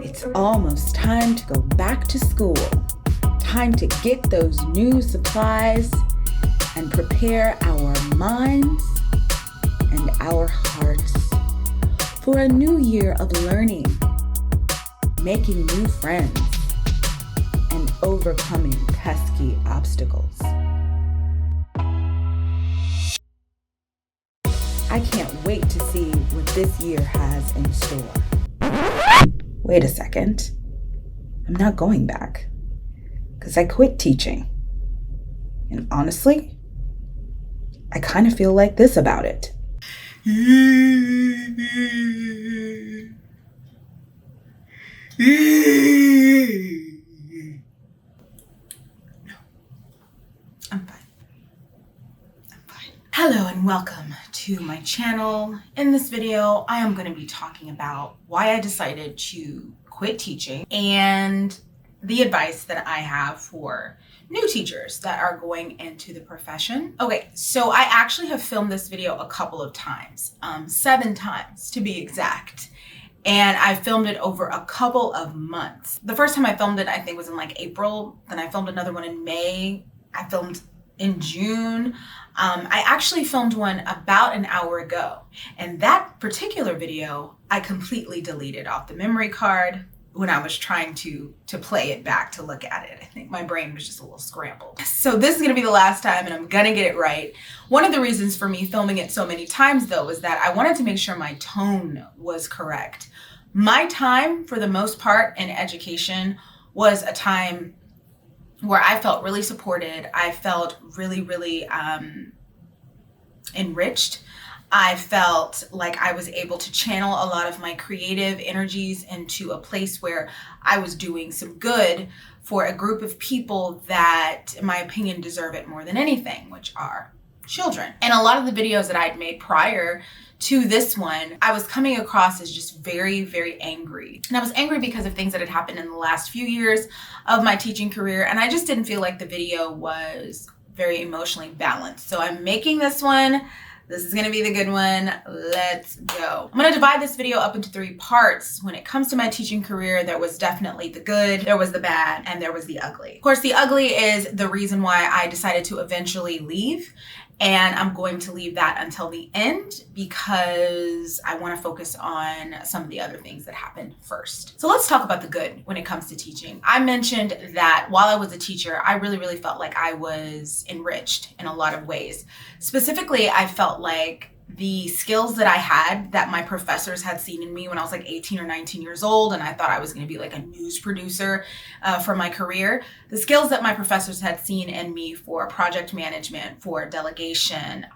It's almost time to go back to school. Time to get those new supplies and prepare our minds and our hearts for a new year of learning, making new friends, and overcoming pesky obstacles. I can't wait to see what this year has in store. Wait a second. I'm not going back because I quit teaching. And honestly, I kind of feel like this about it. No, I'm fine. Hello and welcome to my channel. In this video, I am going to be talking about why I decided to quit teaching and the advice that I have for new teachers that are going into the profession. Okay, so I actually have filmed this video a couple of times, 7 times to be exact. And I filmed it over a couple of months. The first time I filmed it, I think was in like April. Then I filmed another one in May. I filmed in June. I actually filmed one about an hour ago. And that particular video, I completely deleted off the memory card when I was trying to play it back to look at it. I think my brain was just a little scrambled. So this is gonna be the last time and I'm gonna get it right. One of the reasons for me filming it so many times though is that I wanted to make sure my tone was correct. My time, for the most part in education, was a time where I felt really supported. I felt really enriched. I felt like I was able to channel a lot of my creative energies into a place where I was doing some good for a group of people that, in my opinion, deserve it more than anything, which are children. And a lot of the videos that I'd made prior to this one, I was coming across as just very angry. And I was angry because of things that had happened in the last few years of my teaching career. And I just didn't feel like the video was very emotionally balanced. So I'm making this one. This is gonna be the good one. Let's go. I'm gonna divide this video up into 3 parts. When it comes to my teaching career, there was definitely the good, there was the bad, and there was the ugly. Of course, the ugly is the reason why I decided to eventually leave. And I'm going to leave that until the end because I want to focus on some of the other things that happened first. So let's talk about the good when it comes to teaching. I mentioned that while I was a teacher, I really felt like I was enriched in a lot of ways. Specifically, I felt like the skills that I had that my professors had seen in me when I was like 18 or 19 years old, and I thought I was going to be like a news producer for my career. The skills that my professors had seen in me for project management, for delegation,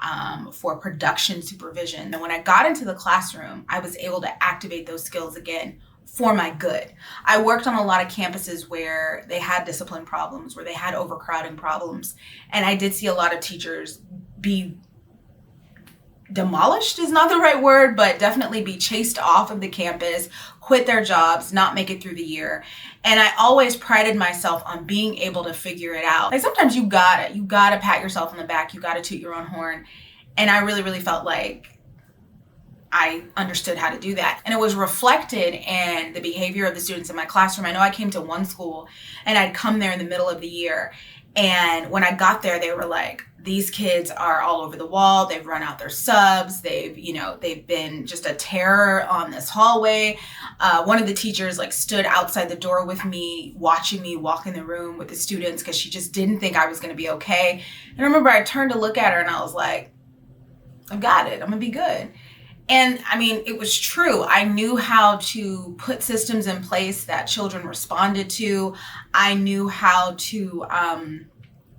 for production supervision. And when I got into the classroom, I was able to activate those skills again for my good. I worked on a lot of campuses where they had discipline problems, where they had overcrowding problems. And I did see a lot of teachers be demolished is not the right word, but definitely be chased off of the campus, quit their jobs, not make it through the year. And I always prided myself on being able to figure it out. Like sometimes you gotta pat yourself on the back, you gotta toot your own horn. And I really felt like I understood how to do that. And it was reflected in the behavior of the students in my classroom. I know I came to one school and I'd come there in the middle of the year. And when I got there, they were like, these kids are all over the wall. They've run out their subs. They've been just a terror on this hallway. One of the teachers like stood outside the door with me, watching me walk in the room with the students because she just didn't think I was going to be okay. And I remember I turned to look at her and I was like, I've got it. I'm going to be good. And I mean, it was true. I knew how to put systems in place that children responded to. I knew how to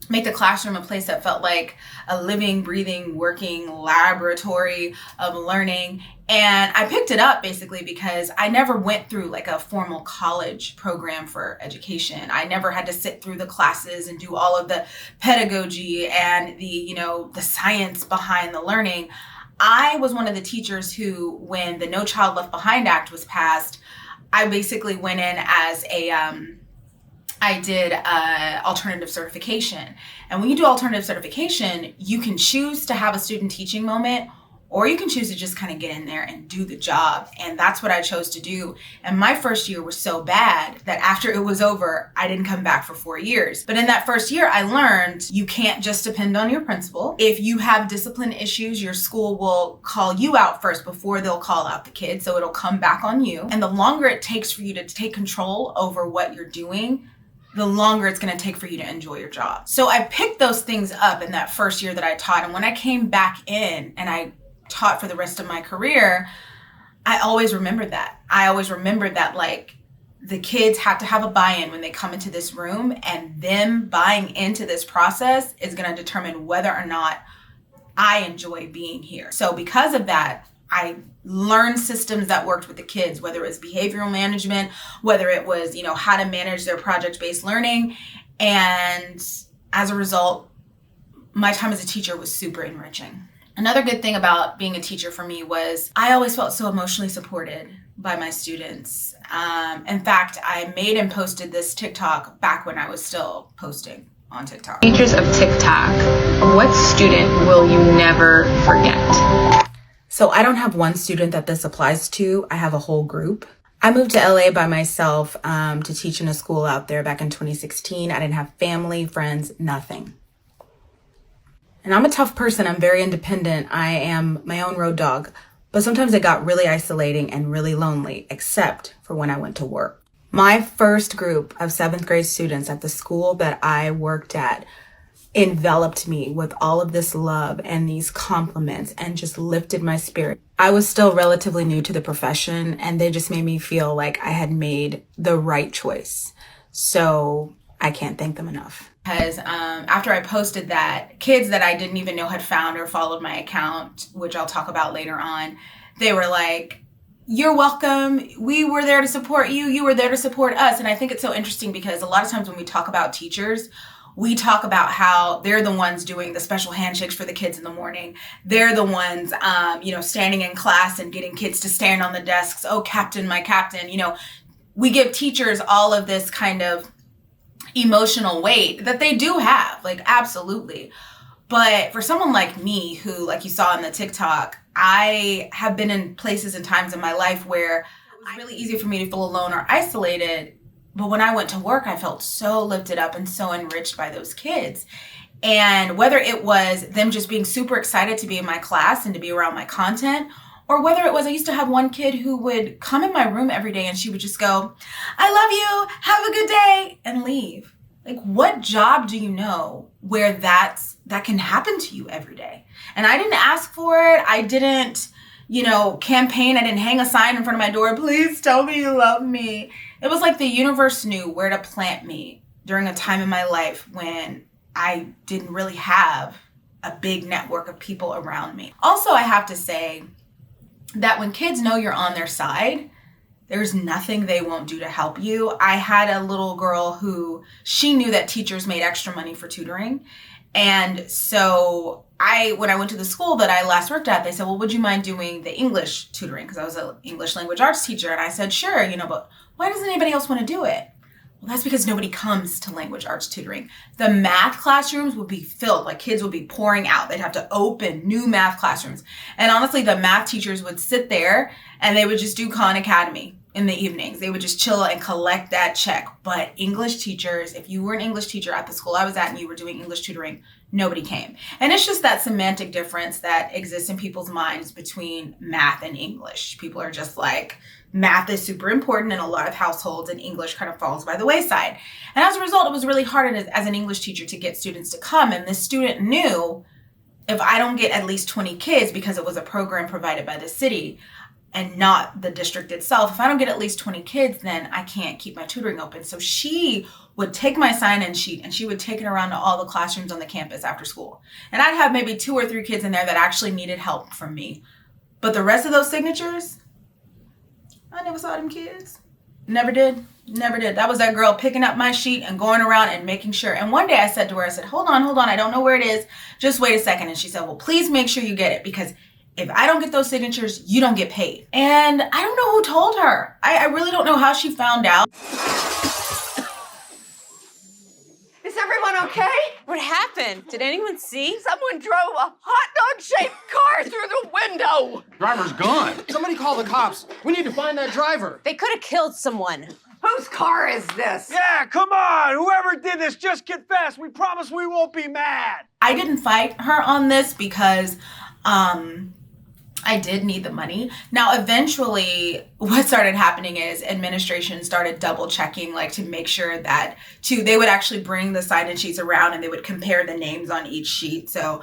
make the classroom a place that felt like a living, breathing, working laboratory of learning. And I picked it up basically because I never went through like a formal college program for education. I never had to sit through the classes and do all of the pedagogy and the science behind the learning. I was one of the teachers who, when the No Child Left Behind Act was passed, I basically went in as I did alternative certification. And when you do alternative certification, you can choose to have a student teaching moment or you can choose to just kind of get in there and do the job. And that's what I chose to do. And my first year was so bad that after it was over, I didn't come back for 4 years. But in that first year, I learned you can't just depend on your principal. If you have discipline issues, your school will call you out first before they'll call out the kids. So it'll come back on you. And the longer it takes for you to take control over what you're doing, the longer it's going to take for you to enjoy your job. So I picked those things up in that first year that I taught. And when I came back in and I taught for the rest of my career, I always remembered that. I always remembered that, like, the kids have to have a buy-in when they come into this room, and them buying into this process is going to determine whether or not I enjoy being here. So because of that, I learned systems that worked with the kids, whether it was behavioral management, whether it was, how to manage their project-based learning. And as a result, my time as a teacher was super enriching. Another good thing about being a teacher for me was I always felt so emotionally supported by my students. In fact, I made and posted this TikTok back when I was still posting on TikTok. Features of TikTok. What student will you never forget? So I don't have one student that this applies to. I have a whole group. I moved to LA by myself to teach in a school out there back in 2016. I didn't have family, friends, nothing. And I'm a tough person. I'm very independent. I am my own road dog. But sometimes it got really isolating and really lonely, except for when I went to work. My first group of 7th grade students at the school that I worked at enveloped me with all of this love and these compliments and just lifted my spirit. I was still relatively new to the profession, and they just made me feel like I had made the right choice. So I can't thank them enough. Because after I posted that, kids that I didn't even know had found or followed my account, which I'll talk about later on, they were like, "You're welcome. We were there to support you. You were there to support us." And I think it's so interesting because a lot of times when we talk about teachers, we talk about how they're the ones doing the special handshakes for the kids in the morning. They're the ones, standing in class and getting kids to stand on the desks. "Oh, captain, my captain." We give teachers all of this kind of emotional weight that they do have, like, absolutely. But for someone like me, who, like you saw in the TikTok, I have been in places and times in my life where it was really easy for me to feel alone or isolated. But when I went to work, I felt so lifted up and so enriched by those kids. And whether it was them just being super excited to be in my class and to be around my content, or whether it was I used to have one kid who would come in my room every day and she would just go, "I love you, have a good day," and leave. Like, what job do you know where that can happen to you every day? And I didn't ask for it. I didn't, campaign. I didn't hang a sign in front of my door, "Please tell me you love me." It was like the universe knew where to plant me during a time in my life when I didn't really have a big network of people around me. Also, I have to say that when kids know you're on their side, there's nothing they won't do to help you. I had a little girl who, she knew that teachers made extra money for tutoring. And so when I went to the school that I last worked at, they said, "Well, would you mind doing the English tutoring?" Because I was an English language arts teacher. And I said, "Sure, but why doesn't anybody else want to do it?" Well, that's because nobody comes to language arts tutoring. The math classrooms would be filled, like kids would be pouring out. They'd have to open new math classrooms. And honestly, the math teachers would sit there and they would just do Khan Academy in the evenings. They would just chill and collect that check. But English teachers, if you were an English teacher at the school I was at and you were doing English tutoring, nobody came. And it's just that semantic difference that exists in people's minds between math and English. People are just like, math is super important in a lot of households and English kind of falls by the wayside. And as a result, it was really hard as an English teacher to get students to come. And this student knew, if I don't get at least 20 kids, because it was a program provided by the city and not the district itself, if I don't get at least 20 kids, then I can't keep my tutoring open. So she would take my sign-in sheet and she would take it around to all the classrooms on the campus after school. And I'd have maybe 2 or 3 kids in there that actually needed help from me. But the rest of those signatures, I never saw them kids. Never did. That was that girl picking up my sheet and going around and making sure. And one day I said to her, I said, hold on. I don't know where it is. Just wait a second. And she said, well, please make sure you get it, because if I don't get those signatures, you don't get paid. And I don't know who told her. I really don't know how she found out. Is everyone okay? What happened? Did anyone see? Someone drove a hot dog-shaped car through the window. Driver's gone. Somebody call the cops. We need to find that driver. They could have killed someone. Whose car is this? Yeah, come on. Whoever did this, just confess. We promise we won't be mad. I didn't fight her on this because I did need the money. Now, eventually, what started happening is administration started double checking, like to make sure that they would actually bring the sign-in sheets around and they would compare the names on each sheet. So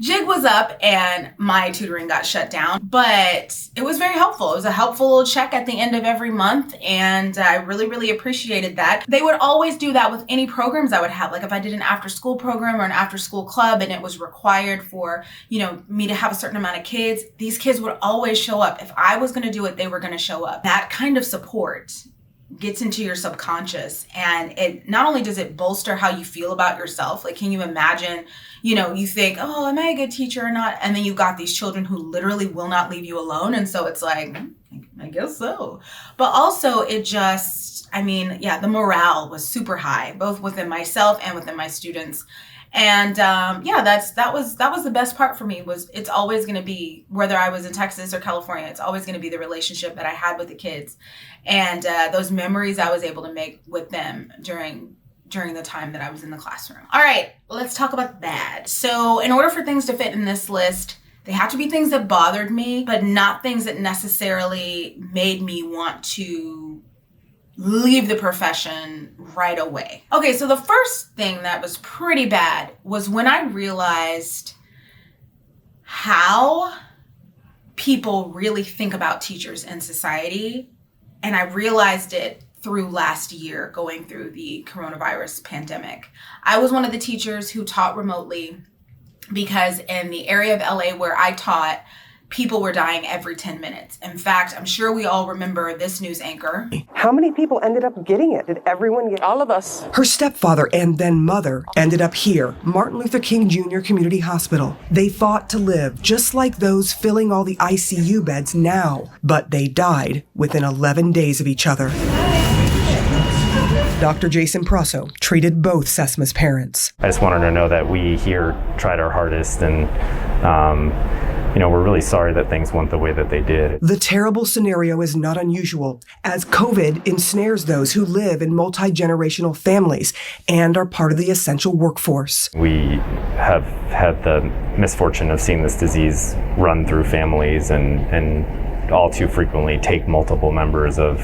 jig was up and my tutoring got shut down, but it was very helpful. It was a helpful check at the end of every month, and I really, really appreciated that. They would always do that with any programs I would have. Like if I did an after-school program or an after-school club and it was required for, me to have a certain amount of kids, these kids would always show up. If I was going to do it, they were going to show up. That kind of support gets into your subconscious, and it not only does it bolster how you feel about yourself. Like, can you imagine, you think, oh, am I a good teacher or not? And then you've got these children who literally will not leave you alone. And so it's like, I guess so. But also it just, the morale was super high, both within myself and within my students. And that was the best part for me. Was it's always going to be, whether I was in Texas or California, it's always going to be the relationship that I had with the kids and those memories I was able to make with them during the time that I was in the classroom. All right, let's talk about bad. So in order for things to fit in this list, they have to be things that bothered me, but not things that necessarily made me want to leave the profession right away. Okay, so the first thing that was pretty bad was when I realized how people really think about teachers in society. And I realized it through last year going through the coronavirus pandemic. I was one of the teachers who taught remotely because in the area of LA where I taught, people were dying every 10 minutes. In fact, I'm sure we all remember this news anchor. How many people ended up getting it? Did everyone get it? All of us. Her stepfather and then mother ended up here, Martin Luther King Jr. Community Hospital. They fought to live, just like those filling all the ICU beds now, but they died within 11 days of each other. Dr. Jason Prasso treated both Sesma's parents. I just wanted to know that we here tried our hardest, and we're really sorry that things went the way that they did. The terrible scenario is not unusual, as COVID ensnares those who live in multi-generational families and are part of the essential workforce. We have had the misfortune of seeing this disease run through families and all too frequently take multiple members of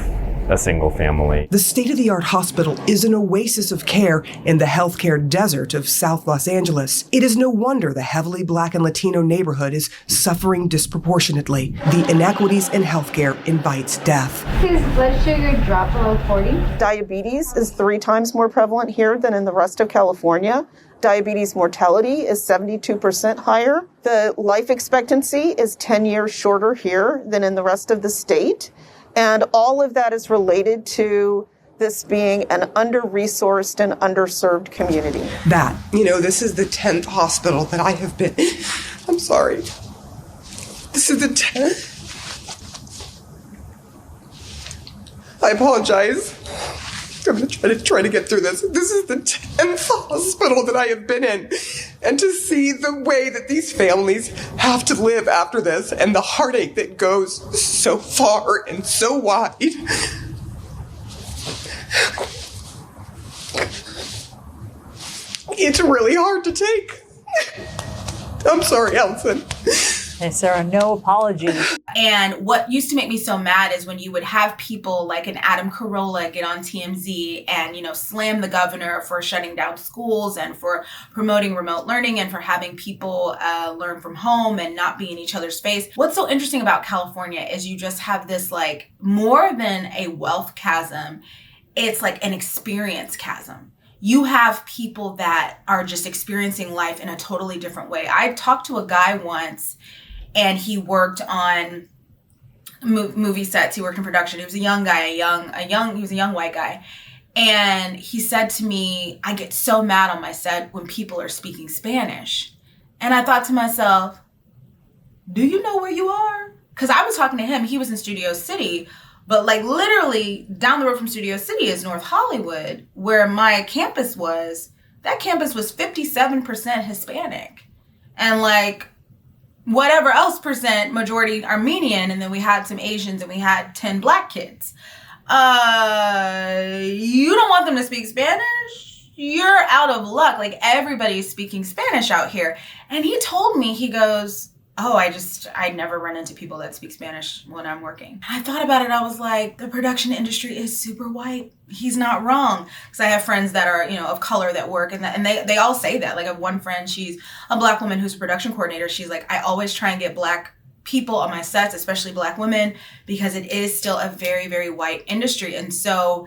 a single family. The state-of-the-art hospital is an oasis of care in the healthcare desert of South Los Angeles. It is no wonder the heavily Black and Latino neighborhood is suffering disproportionately. The inequities in healthcare invites death. His blood sugar dropped below 40. Diabetes is 3 times more prevalent here than in the rest of California. Diabetes mortality is 72% higher. The life expectancy is 10 years shorter here than in the rest of the state. And all of that is related to this being an under-resourced and underserved community. This is the 10th hospital that I have been. I'm sorry. This is the 10th. I apologize. I'm going to try to get through this. This is the 10th hospital that I have been in. And to see the way that these families have to live after this and the heartache that goes so far and so wide. It's really hard to take. I'm sorry, Allison. And Sarah, no apologies. And what used to make me so mad is when you would have people like an Adam Carolla get on TMZ and, slam the governor for shutting down schools and for promoting remote learning and for having people learn from home and not be in each other's face. What's so interesting about California is you just have this like more than a wealth chasm. It's like an experience chasm. You have people that are just experiencing life in a totally different way. I talked to a guy once and he worked on movie sets. He worked in production. He was a young guy, he was a young white guy. And he said to me, I get so mad on my set when people are speaking Spanish. And I thought to myself, do you know where you are? Because I was talking to him. He was in Studio City. But like literally down the road from Studio City is North Hollywood, where my campus was. that campus was 57% Hispanic. And like whatever else percent majority Armenian, and then we had some Asians and we had 10 black kids. You don't want them to speak Spanish? You're out of luck. Like everybody's speaking Spanish out here. And he told me, he goes, oh, I never run into people that speak Spanish when I'm working. And I thought about it. I was like, the production industry is super white. He's not wrong. Because I have friends that are, of color that work and they all say that. Like I have one friend, she's a black woman who's a production coordinator. She's like, I always try and get black people on my sets, especially black women, because it is still a very, very white industry. And so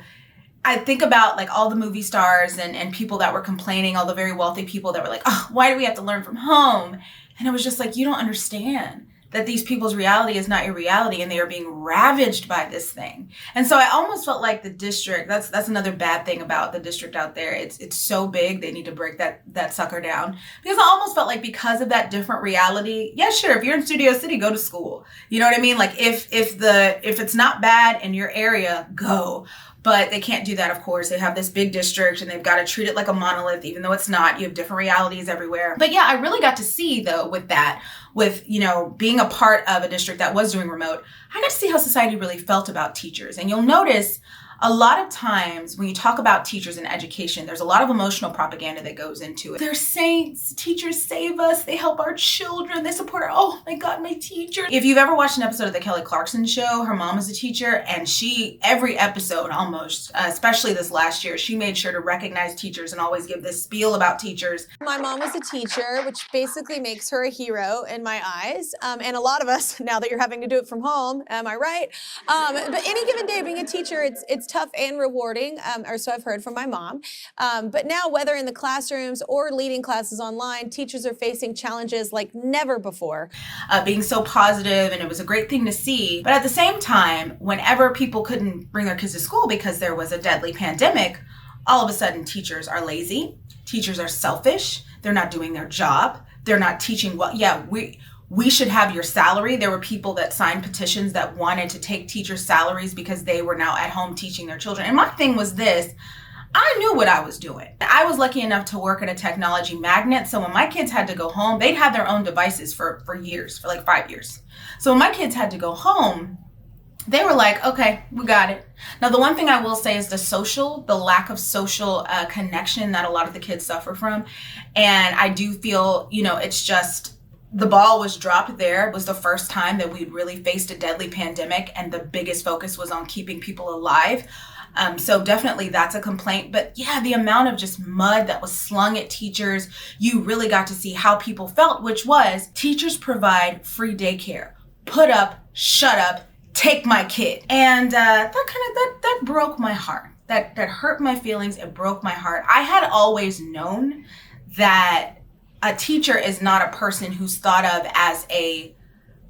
I think about like all the movie stars and people that were complaining, all the very wealthy people that were like, oh, why do we have to learn from home? And it was just like, you don't understand that these people's reality is not your reality and they are being ravaged by this thing. And so I almost felt like the district, that's another bad thing about the district out there. It's so big, they need to break that sucker down. Because I almost felt like because of that different reality, yeah, sure, if you're in Studio City, go to school. You know what I mean? Like if it's not bad in your area, go. But they can't do that, of course. They have this big district and they've got to treat it like a monolith, even though it's not. You have different realities everywhere. But yeah, I really got to see, though, with being a part of a district that was doing remote, I got to see how society really felt about teachers. And you'll notice a lot of times when you talk about teachers and education, there's a lot of emotional propaganda that goes into it. They're saints. Teachers save us. They help our children. They support our, oh my God, my teacher. If you've ever watched an episode of the Kelly Clarkson show, her mom is a teacher, and every episode almost, especially this last year, she made sure to recognize teachers and always give this spiel about teachers. My mom was a teacher, which basically makes her a hero in my eyes. And a lot of us, now that you're having to do it from home, am I right? But any given day being a teacher, it's tough and rewarding, or so I've heard from my mom. But now, whether in the classrooms or leading classes online, teachers are facing challenges like never before. Being so positive, and it was a great thing to see. But at the same time, whenever people couldn't bring their kids to school because there was a deadly pandemic, all of a sudden teachers are lazy, teachers are selfish, they're not doing their job, they're not teaching well. Yeah, we should have your salary. There were people that signed petitions that wanted to take teachers' salaries because they were now at home teaching their children. And my thing was this, I knew what I was doing. I was lucky enough to work at a technology magnet. So when my kids had to go home, they'd had their own devices for years, for like 5 years. So when my kids had to go home, they were like, okay, we got it. Now, the one thing I will say is the lack of social connection that a lot of the kids suffer from. And I do feel, it's just, the ball was dropped there. It was the first time that we'd really faced a deadly pandemic, and the biggest focus was on keeping people alive. So definitely that's a complaint. But yeah, the amount of just mud that was slung at teachers, you really got to see how people felt, which was teachers provide free daycare. Put up, shut up, take my kid. And that broke my heart. That hurt my feelings. It broke my heart. I had always known that a teacher is not a person who's thought of as a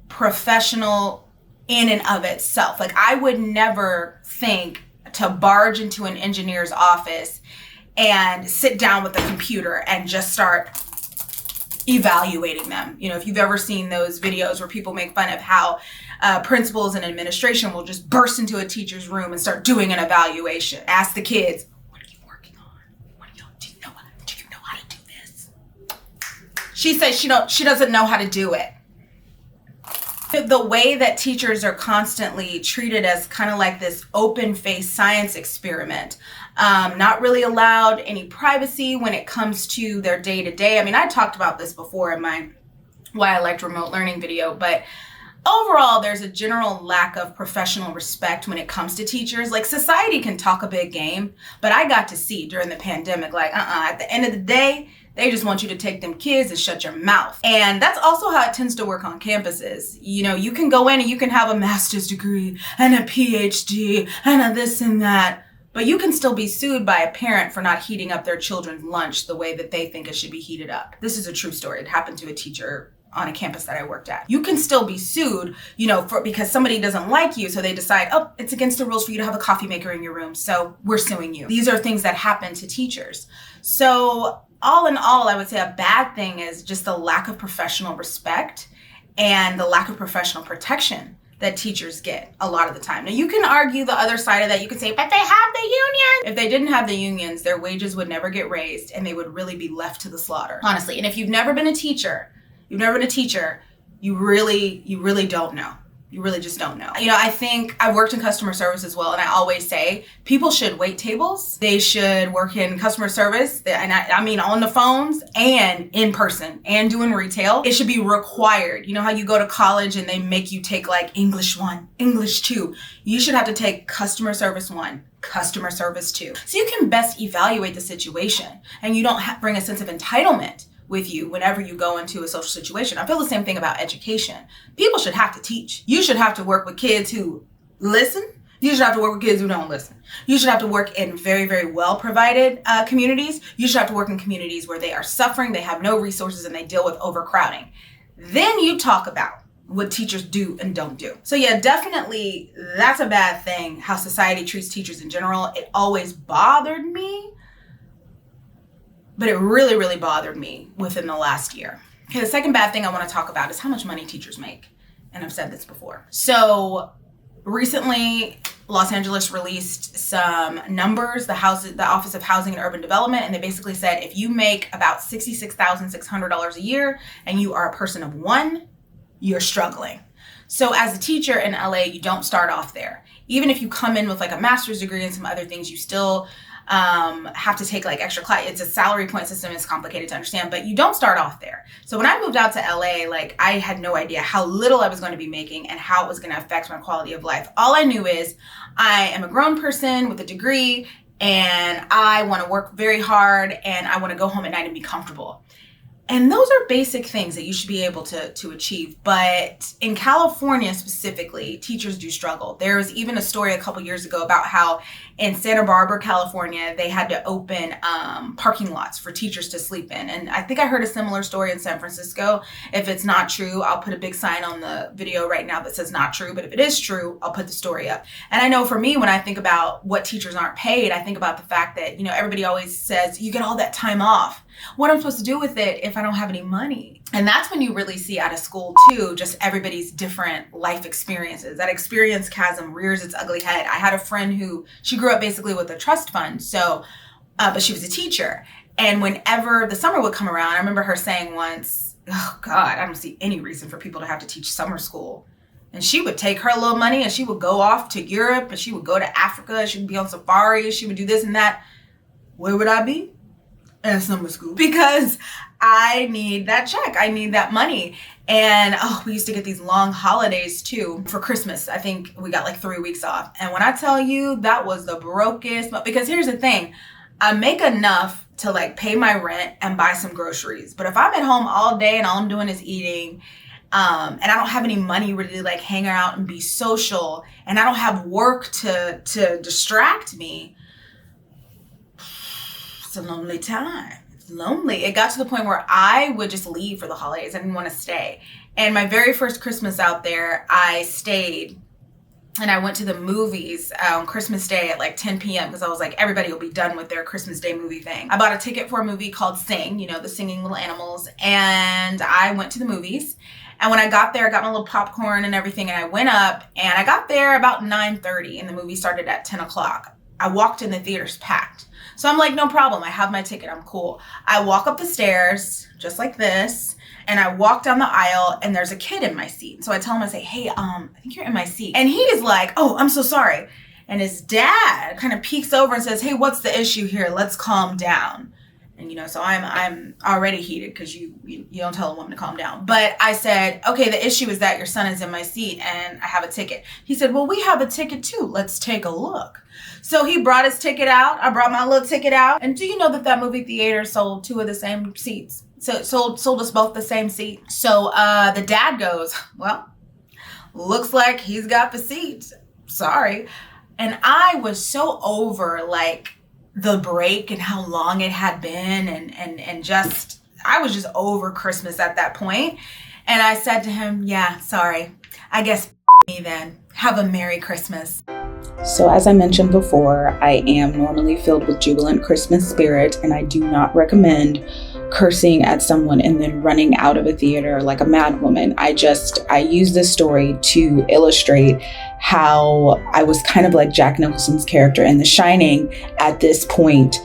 professional in and of itself. Like I would never think to barge into an engineer's office and sit down with a computer and just start evaluating them. If you've ever seen those videos where people make fun of how principals and administration will just burst into a teacher's room and start doing an evaluation. Ask the kids, what are you working on? Do you know how to do this? She says she doesn't know how to do it. The way that teachers are constantly treated as kind of like this open-faced science experiment, not really allowed any privacy when it comes to their day-to-day. I mean, I talked about this before in my Why I Liked Remote Learning video, but overall, there's a general lack of professional respect when it comes to teachers. Like society can talk a big game, but I got to see during the pandemic, at the end of the day, they just want you to take them kids and shut your mouth. And that's also how it tends to work on campuses. You can go in and you can have a master's degree and a PhD and a this and that, but you can still be sued by a parent for not heating up their children's lunch the way that they think it should be heated up. This is a true story. It happened to a teacher on a campus that I worked at. You can still be sued, because somebody doesn't like you, so they decide, oh, it's against the rules for you to have a coffee maker in your room, so we're suing you. These are things that happen to teachers. So all in all, I would say a bad thing is just the lack of professional respect and the lack of professional protection that teachers get a lot of the time. Now you can argue the other side of that. You can say, but they have the union. If they didn't have the unions, their wages would never get raised and they would really be left to the slaughter, honestly. And if you've never been a teacher, you really don't know. You really just don't know. You know, I think I've worked in customer service as well, and I always say people should wait tables. They should work in customer service, and I mean on the phones and in person and doing retail. It should be required. You know how you go to college and they make you take like English 1, English 2. You should have to take customer service 1, customer service 2. So you can best evaluate the situation and you don't bring a sense of entitlement with you whenever you go into a social situation. I feel the same thing about education. People should have to teach. You should have to work with kids who listen. You should have to work with kids who don't listen. You should have to work in very, very well provided communities. You should have to work in communities where they are suffering, they have no resources, and they deal with overcrowding. Then you talk about what teachers do and don't do. So yeah, definitely that's a bad thing, how society treats teachers in general. It always bothered me. But it really, really bothered me within the last year. Okay, the second bad thing I want to talk about is how much money teachers make. And I've said this before. So recently, Los Angeles released some numbers, the Office of Housing and Urban Development, and they basically said if you make about $66,600 a year and you are a person of 1, you're struggling. So as a teacher in LA, you don't start off there. Even if you come in with like a master's degree and some other things, you still have to take like extra class. It's a salary point system. It's complicated to understand, but you don't start off there. So when I moved out to LA, like I had no idea how little I was going to be making and how it was going to affect my quality of life. All I knew is I am a grown person with a degree and I want to work very hard and I want to go home at night and be comfortable. And those are basic things that you should be able to achieve. But in California specifically, teachers do struggle. There was even a story a couple years ago about how in Santa Barbara, California, they had to open parking lots for teachers to sleep in. And I think I heard a similar story in San Francisco. If it's not true, I'll put a big sign on the video right now that says not true. But if it is true, I'll put the story up. And I know for me, when I think about what teachers aren't paid, I think about the fact that, you know, everybody always says you get all that time off. What am I supposed to do with it if I don't have any money? And that's when you really see out of school too, just everybody's different life experiences. That experience chasm rears its ugly head. I had a friend who, she grew up basically with a trust fund. So, but she was a teacher. And whenever the summer would come around, I remember her saying once, oh God, I don't see any reason for people to have to teach summer school. And she would take her little money and she would go off to Europe and she would go to Africa. She would be on safari. She would do this and that. Where would I be? At summer school, because I need that check. I need that money. And we used to get these long holidays too for Christmas. I think we got like 3 weeks off. And when I tell you that was the brokest, because here's the thing, I make enough to like pay my rent and buy some groceries. But if I'm at home all day and all I'm doing is eating, and I don't have any money really like hang out and be social, and I don't have work to distract me, it's a lonely time. It's lonely. It got to the point where I would just leave for the holidays. I didn't want to stay. And my very first Christmas out there, I stayed and I went to the movies on Christmas Day at like 10 p.m. because I was like, everybody will be done with their Christmas Day movie thing. I bought a ticket for a movie called Sing, you know, the singing little animals. And I went to the movies. And when I got there, I got my little popcorn and everything. And I went up and I got there about 9:30 and the movie started at 10 o'clock. I walked in, the theater's packed. So I'm like, no problem. I have my ticket. I'm cool. I walk up the stairs just like this. And I walk down the aisle and there's a kid in my seat. So I tell him, I say, hey, I think you're in my seat. And he is like, oh, I'm so sorry. And his dad kind of peeks over and says, hey, what's the issue here? Let's calm down. And, you know, so I'm already heated because you don't tell a woman to calm down. But I said, okay, the issue is that your son is in my seat and I have a ticket. He said, well, we have a ticket too. Let's take a look. So he brought his ticket out. I brought my little ticket out. And do you know that movie theater sold 2 of the same seats? So it sold us both the same seat. So the dad goes, well, looks like he's got the seat. Sorry. And I was so over like the break and how long it had been and just, I was just over Christmas at that point. And I said to him, yeah, sorry. I guess me then. Have a Merry Christmas. So as I mentioned before, I am normally filled with jubilant Christmas spirit and I do not recommend cursing at someone and then running out of a theater like a mad woman. I use this story to illustrate how I was kind of like Jack Nicholson's character in The Shining at this point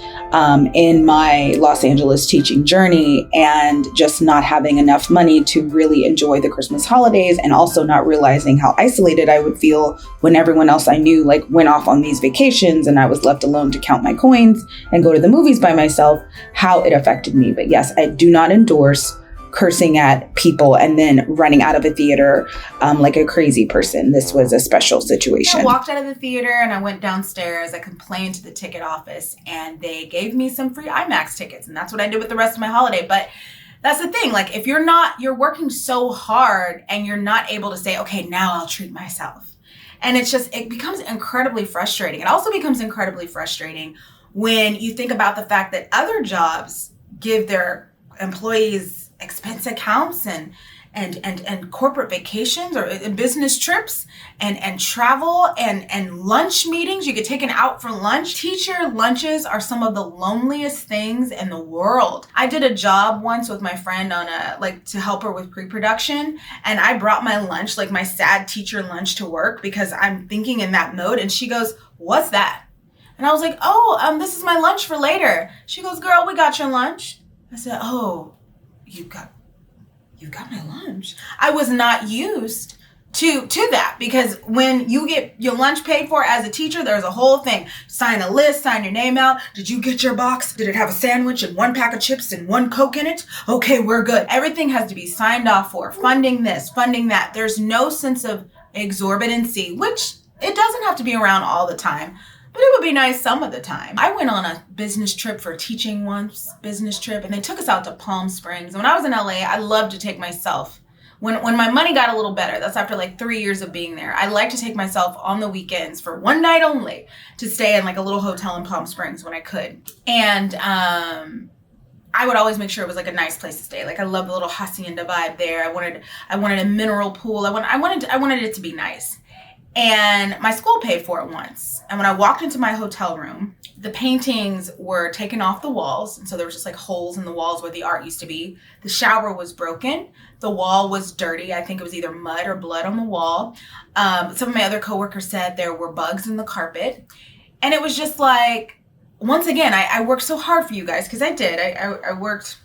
in my Los Angeles teaching journey, and just not having enough money to really enjoy the Christmas holidays, and also not realizing how isolated I would feel when everyone else I knew like went off on these vacations and I was left alone to count my coins and go to the movies by myself, how it affected me. But yes, I do not endorse cursing at people and then running out of a theater like a crazy person. This was a special situation. I walked out of the theater and I went downstairs. I complained to the ticket office and they gave me some free IMAX tickets. And that's what I did with the rest of my holiday. But that's the thing. Like, if you're working so hard and you're not able to say, okay, now I'll treat myself. And it becomes incredibly frustrating. It also becomes incredibly frustrating when you think about the fact that other jobs give their employees expense accounts and corporate vacations or business trips and travel and lunch meetings. You get taken out for lunch. Teacher lunches are some of the loneliest things in the world. I did a job once with my friend on to help her with pre-production, and I brought my lunch, like my sad teacher lunch, to work because I'm thinking in that mode. And she goes, "What's that?" And I was like, "Oh, this is my lunch for later." She goes, "Girl, we got your lunch." I said, "Oh, you got my lunch." I was not used to that, because when you get your lunch paid for as a teacher, there's a whole thing. Sign a list, sign your name out. Did you get your box? Did it have a sandwich and 1 pack of chips and 1 Coke in it? Okay, we're good. Everything has to be signed off for. Funding this, funding that. There's no sense of exorbitancy, which it doesn't have to be around all the time. But it would be nice some of the time. I went on a business trip for teaching once, and they took us out to Palm Springs. And when I was in LA, I loved to take myself. When my money got a little better, that's after like 3 years of being there, I like to take myself on the weekends for one night only to stay in like a little hotel in Palm Springs when I could. And I would always make sure it was like a nice place to stay. Like, I love the little hacienda vibe there. I wanted a mineral pool. I wanted it to be nice. And my school paid for it once. And when I walked into my hotel room, the paintings were taken off the walls. And so there was just like holes in the walls where the art used to be. The shower was broken. The wall was dirty. I think it was either mud or blood on the wall. Some of my other coworkers said there were bugs in the carpet. And it was just like, once again, I worked so hard for you guys, because I did. I was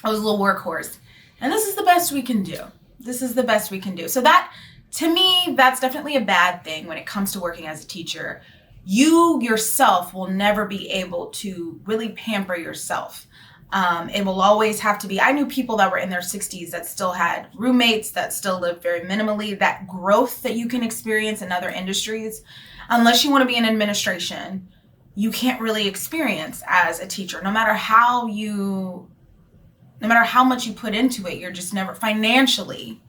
a little workhorse. And this is the best we can do. This is the best we can do. So that, to me, that's definitely a bad thing when it comes to working as a teacher. You yourself will never be able to really pamper yourself. It will always have to be, I knew people that were in their 60s that still had roommates, that still lived very minimally. That growth that you can experience in other industries, unless you want to be in administration, you can't really experience as a teacher. No matter how much you put into it, you're just never, financially,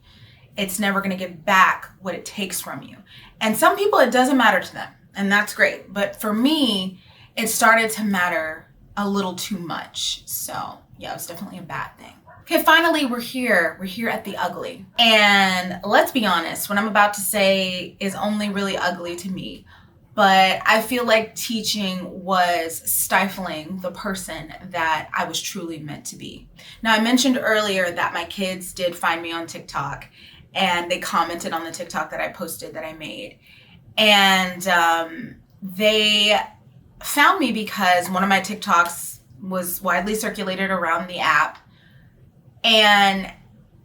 it's never going to give back what it takes from you. And some people, it doesn't matter to them, and that's great. But for me, it started to matter a little too much. So yeah, it was definitely a bad thing. Okay, finally, we're here. We're here at the ugly. And let's be honest, what I'm about to say is only really ugly to me. But I feel like teaching was stifling the person that I was truly meant to be. Now, I mentioned earlier that my kids did find me on TikTok, and they commented on the TikTok that I posted that I made. And they found me because one of my TikToks was widely circulated around the app. And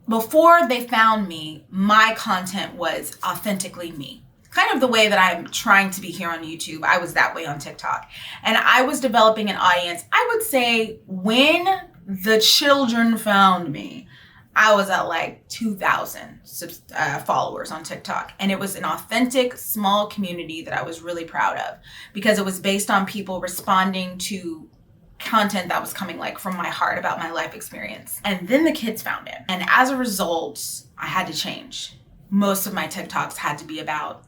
before they found me, my content was authentically me. Kind of the way that I'm trying to be here on YouTube. I was that way on TikTok. And I was developing an audience. I would say when the children found me, I was at like 2,000 followers on TikTok. And it was an authentic, small community that I was really proud of, because it was based on people responding to content that was coming like from my heart about my life experience. And then the kids found it. And as a result, I had to change. Most of my TikToks had to be about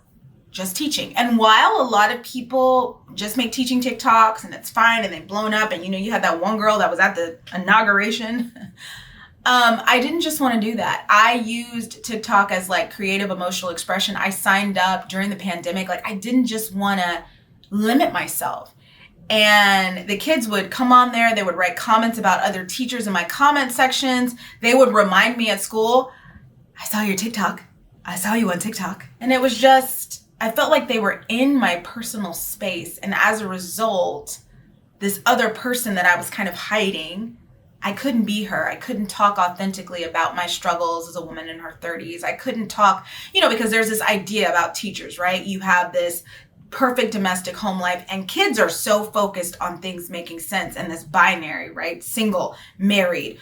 just teaching. And while a lot of people just make teaching TikToks and it's fine and they've blown up, and you had that one girl that was at the inauguration, I didn't just want to do that. I used TikTok as like creative emotional expression. I signed up during the pandemic. Like, I didn't just want to limit myself. And the kids would come on there. They would write comments about other teachers in my comment sections. They would remind me at school, I saw your TikTok. I saw you on TikTok. And it was just, I felt like they were in my personal space. And as a result, this other person that I was kind of hiding, I couldn't be her. I couldn't talk authentically about my struggles as a woman in her 30s. I couldn't talk, because there's this idea about teachers, right? You have this perfect domestic home life, and kids are so focused on things making sense in this binary, right? Single, married,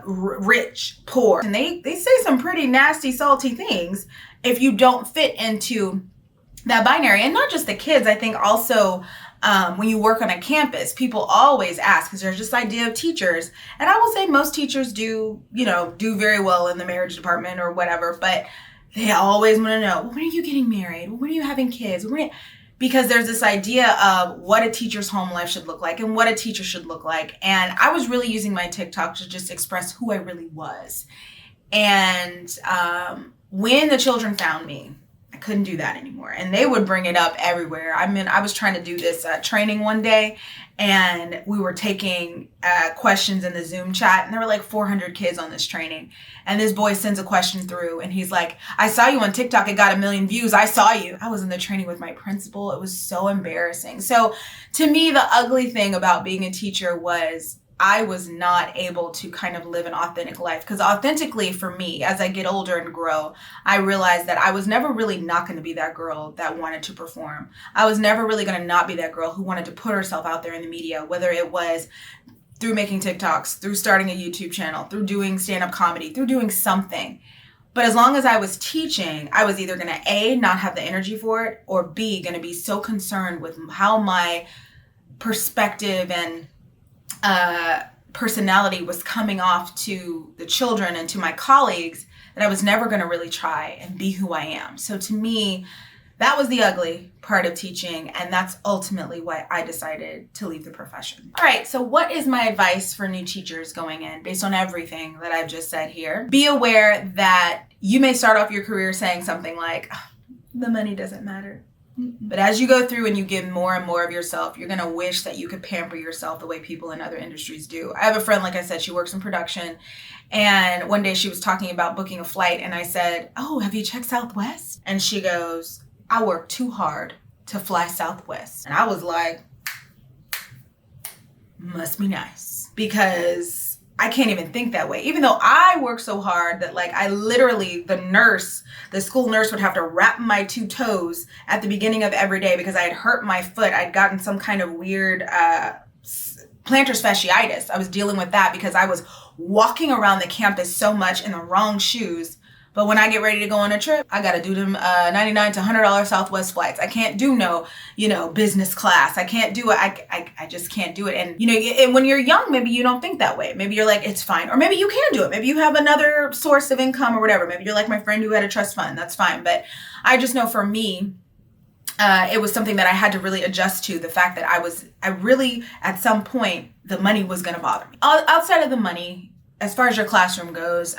rich, poor. And they say some pretty nasty, salty things if you don't fit into that binary. And not just the kids, I think also when you work on a campus, people always ask, because there's this idea of teachers, and I will say most teachers do very well in the marriage department or whatever, but they always want to know, well, when are you getting married? When are you having kids? Because there's this idea of what a teacher's home life should look like and what a teacher should look like. And I was really using my TikTok to just express who I really was. And when the children found me, I couldn't do that anymore. And they would bring it up everywhere. I was trying to do this training one day, and we were taking questions in the Zoom chat, and there were like 400 kids on this training. And this boy sends a question through, and he's like, I saw you on TikTok. It got 1 million views. I saw you. I was in the training with my principal. It was so embarrassing. So to me, the ugly thing about being a teacher was I was not able to kind of live an authentic life. Because authentically for me, as I get older and grow, I realized that I was never really not going to be that girl that wanted to perform. I was never really going to not be that girl who wanted to put herself out there in the media, whether it was through making TikToks, through starting a YouTube channel, through doing stand-up comedy, through doing something. But as long as I was teaching, I was either going to A, not have the energy for it, or B, going to be so concerned with how my perspective and personality was coming off to the children and to my colleagues that I was never going to really try and be who I am. So to me, that was the ugly part of teaching, and that's ultimately why I decided to leave the profession. All right, so what is my advice for new teachers going in based on everything that I've just said here? Be aware that you may start off your career saying something like, the money doesn't matter. But as you go through and you give more and more of yourself, you're going to wish that you could pamper yourself the way people in other industries do. I have a friend, like I said, she works in production. And one day she was talking about booking a flight. And I said, oh, have you checked Southwest? And she goes, I work too hard to fly Southwest. And I was like, must be nice. Because I can't even think that way. Even though I work so hard that I literally, the school nurse would have to wrap my 2 toes at the beginning of every day because I had hurt my foot. I'd gotten some kind of weird plantar fasciitis. I was dealing with that because I was walking around the campus so much in the wrong shoes. But when I get ready to go on a trip, I got to do them $99 to $100 Southwest flights. I can't do no, business class. I can't do it. I just can't do it. And, and when you're young, maybe you don't think that way. Maybe you're like, it's fine. Or maybe you can do it. Maybe you have another source of income or whatever. Maybe you're like my friend who had a trust fund. That's fine. But I just know for me, it was something that I had to really adjust to, the fact that I really, at some point, the money was going to bother me. Outside of the money, as far as your classroom goes,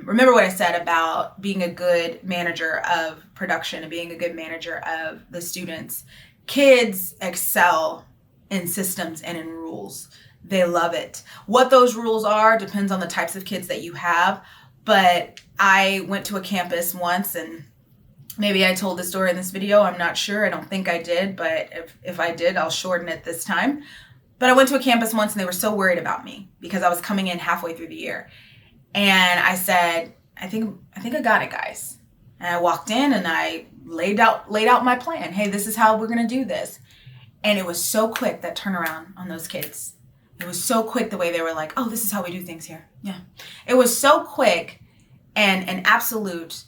remember what I said about being a good manager of production and being a good manager of the students. Kids excel in systems and in rules. They love it. What those rules are depends on the types of kids that you have. But I went to a campus once, and maybe I told the story in this video. I'm not sure. I don't think I did. But if I did, I'll shorten it this time. But I went to a campus once and they were so worried about me because I was coming in halfway through the year. And I said, I think I got it, guys. And I walked in and I laid out my plan. Hey, this is how we're going to do this. And it was so quick, that turnaround on those kids. It was so quick the way they were like, oh, this is how we do things here. Yeah. It was so quick and absolute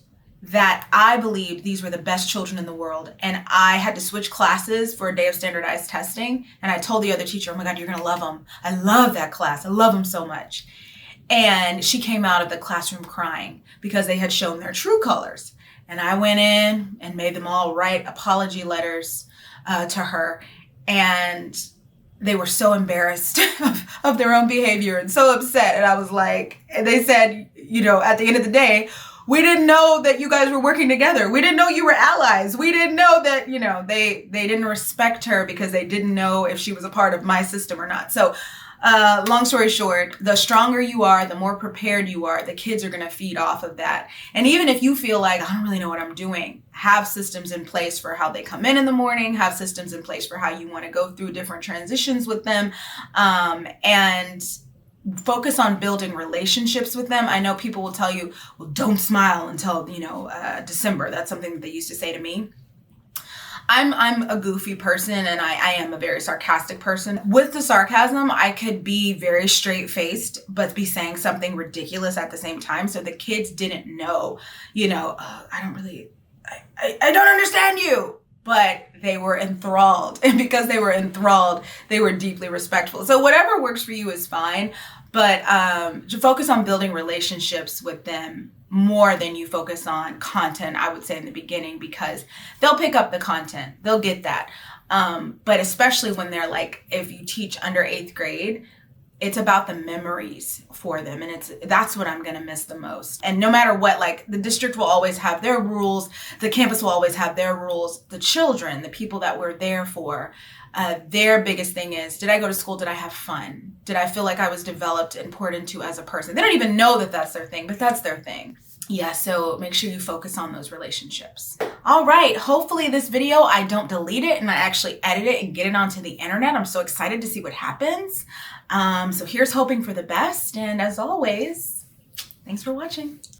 that I believed these were the best children in the world. And I had to switch classes for a day of standardized testing. And I told the other teacher, oh my God, you're going to love them. I love that class. I love them so much. And she came out of the classroom crying because they had shown their true colors. And I went in and made them all write apology letters to her. And they were so embarrassed of their own behavior and so upset. And I was like, and they said, at the end of the day, We didn't know that you guys were working together. We didn't know you were allies. We didn't know that, you know, they didn't respect her because they didn't know if she was a part of my system or not. So long story short, the stronger you are, the more prepared you are, the kids are going to feed off of that. And even if you feel like, I don't really know what I'm doing, have systems in place for how they come in the morning, have systems in place for how you want to go through different transitions with them, and focus on building relationships with them. I know people will tell you, well, don't smile until, you know, December. That's something that they used to say to me. I'm a goofy person, and I am a very sarcastic person. With the sarcasm, I could be very straight-faced, but be saying something ridiculous at the same time. So the kids didn't know, you know, I don't understand you. But they were enthralled. And because they were enthralled, they were deeply respectful. So whatever works for you is fine. But to focus on building relationships with them more than you focus on content, I would say in the beginning, because they'll pick up the content. They'll get that. But especially when they're like, if you teach under 8th grade, it's about the memories for them. And that's what I'm going to miss the most. And no matter what, like the district will always have their rules. The campus will always have their rules. The children, the people that we're there for, their biggest thing is, did I go to school? Did I have fun? Did I feel like I was developed and poured into as a person? They don't even know that that's their thing, but that's their thing. Yeah, so make sure you focus on those relationships. All right, hopefully this video, I don't delete it and I actually edit it and get it onto the internet. I'm so excited to see what happens. So here's hoping for the best. And as always, thanks for watching.